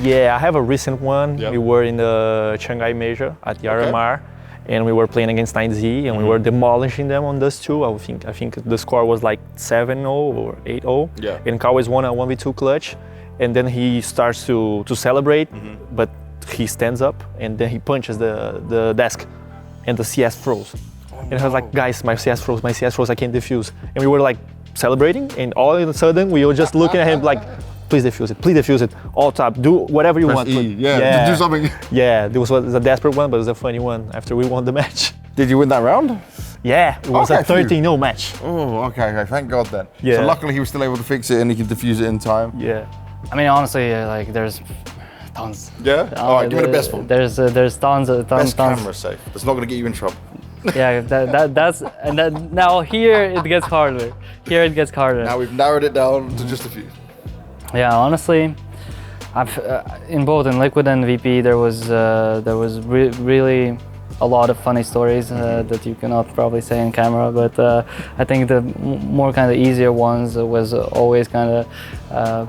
Yeah, I have a recent one. Yep. We were in the Shanghai Major at the RMR, and we were playing against 9Z, and we were demolishing them on those two. I think the score was like 7-0 or 8-0. Yeah. And Kawais won a 1v2 clutch, and then he starts to celebrate, but he stands up and then he punches the desk, and the CS froze. And I was like, guys, my CS froze, I can't defuse. And we were like celebrating, and all of a sudden we were just looking at him like, please defuse it, all top, do whatever you Press want. E. Yeah, do something. Yeah, this was a desperate one, but it was a funny one after we won the match. Did you win that round? Yeah, it was a 13-0 match. Oh, okay, thank God then. Yeah. So luckily he was still able to fix it and he could defuse it in time. Yeah. I mean, honestly, like there's tons. Yeah? All right, give me the best one. There's tons. Best camera safe. That's not going to get you in trouble. Yeah, now here it gets harder. Now we've narrowed it down to just a few. Yeah, honestly, I've in both in Liquid and VP there was really a lot of funny stories that you cannot probably say in camera, but I think the more kind of easier ones was always kind of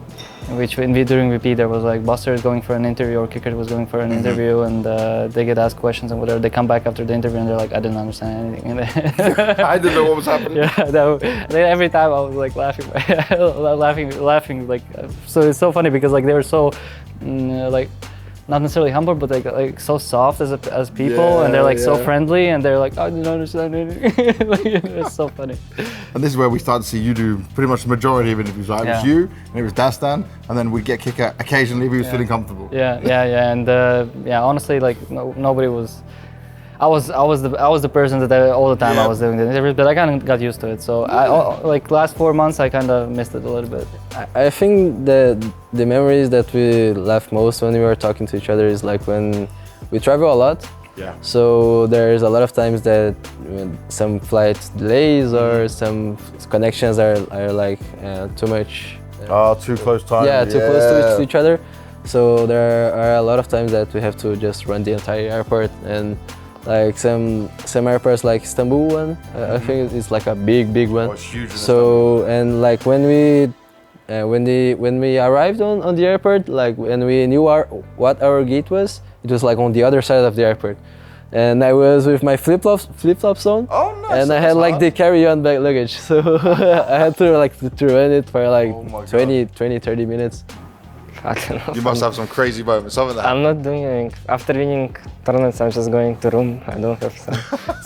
during VP there was like Buster is going for an interview or Kicker was going for an interview, and they get asked questions and whatever. They come back after the interview and they're like, I didn't understand anything. I didn't know what was happening. Yeah, every time I was like laughing, laughing like. So it's so funny because like they were so like. Not necessarily humble, but like so soft as people, and they're like so friendly, and they're like, I didn't understand anything. Like, it's so funny. And this is where we start to see you do pretty much the majority of interviews, right? It was you, and it was Dastan, and then we'd get Kicker occasionally if he was feeling comfortable. Yeah, and honestly, like nobody was. I was the person that all the time I was doing the interviews, but I kind of got used to it. So like last 4 months, I kind of missed it a little bit. I think the memories that we left most when we were talking to each other is like when we travel a lot. Yeah. So there's a lot of times that some flight delays or some connections are like too much. Too close time. Yeah, too close to each other. So there are a lot of times that we have to just run the entire airport, and like some airports like Istanbul one, I think it's like a big one. Oh, it's huge. So and like when we arrived on the airport, like when we knew what our gate was, it was like on the other side of the airport. And I was with my flip-flops on. Oh, nice. And I had like the carry-on bag luggage, so I had to run it for like 20-30 minutes. I don't know. You must have some crazy moments, haven't you? I'm not doing anything. After winning tournaments, I'm just going to room. I don't have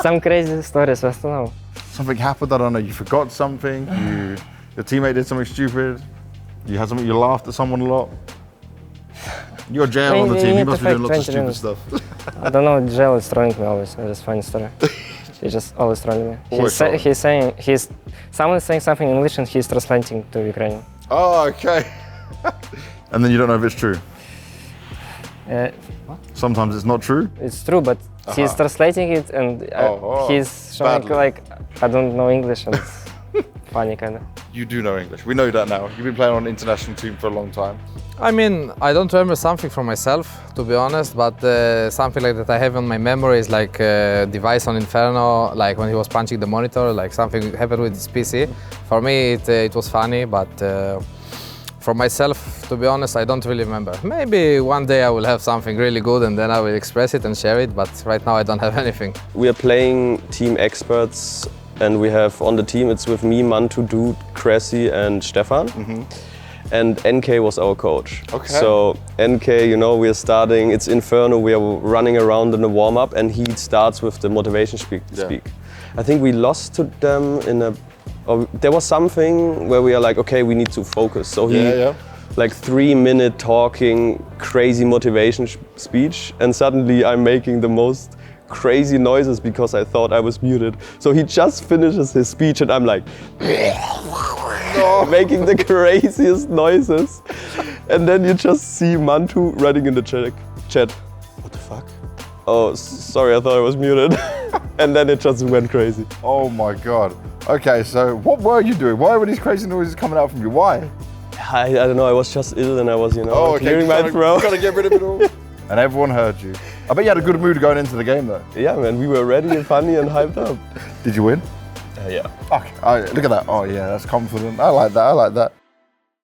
some crazy stories, but no. Something happened, I don't know, you forgot something, your teammate did something stupid, you had something, you laughed at someone a lot. You're Jail on the team, you must be doing lots of stupid stuff. I don't know, Jail is trolling me always, it's a funny story. He's just always trolling me. Someone is saying something in English and he's translating to Ukrainian. Oh, okay. And then you don't know if it's true? What? Sometimes it's not true? It's true, but he's translating it and he's showing like, I don't know English, and it's funny kind of. You do know English, we know that now. You've been playing on an international team for a long time. I mean, I don't remember something from myself, to be honest, but something like that I have in my memory is like device on Inferno, like when he was punching the monitor, like something happened with his PC. For me, it was funny, but for myself, to be honest, I don't really remember. Maybe one day I will have something really good and then I will express it and share it, but right now I don't have anything. We are playing Team Experts, and we have on the team, it's with me, Mantu, Dude, Cressy and Stefan. And NK was our coach. Okay. So NK, you know, we are starting, it's Inferno, we are running around in the warm-up, and he starts with the motivation speak. I think we lost to them in a, there was something where we are like, okay, we need to focus. So he, like 3-minute talking, crazy motivation speech, and suddenly I'm making the most crazy noises because I thought I was muted. So he just finishes his speech and I'm like, making the craziest noises. And then you just see Mantu writing in the chat, what the fuck? Oh, sorry, I thought I was muted. And then it just went crazy. Oh my God. Okay, so what were you doing? Why were these crazy noises coming out from you? Why? I don't know, I was just ill and I was, you know, clearing my throat. Trying to get rid of it all. And everyone heard you. I bet you had a good mood going into the game though. Yeah, man, we were ready and funny and hyped up. Did you win? Yeah. Okay, look at that. Oh yeah, that's confident. I like that, I like that.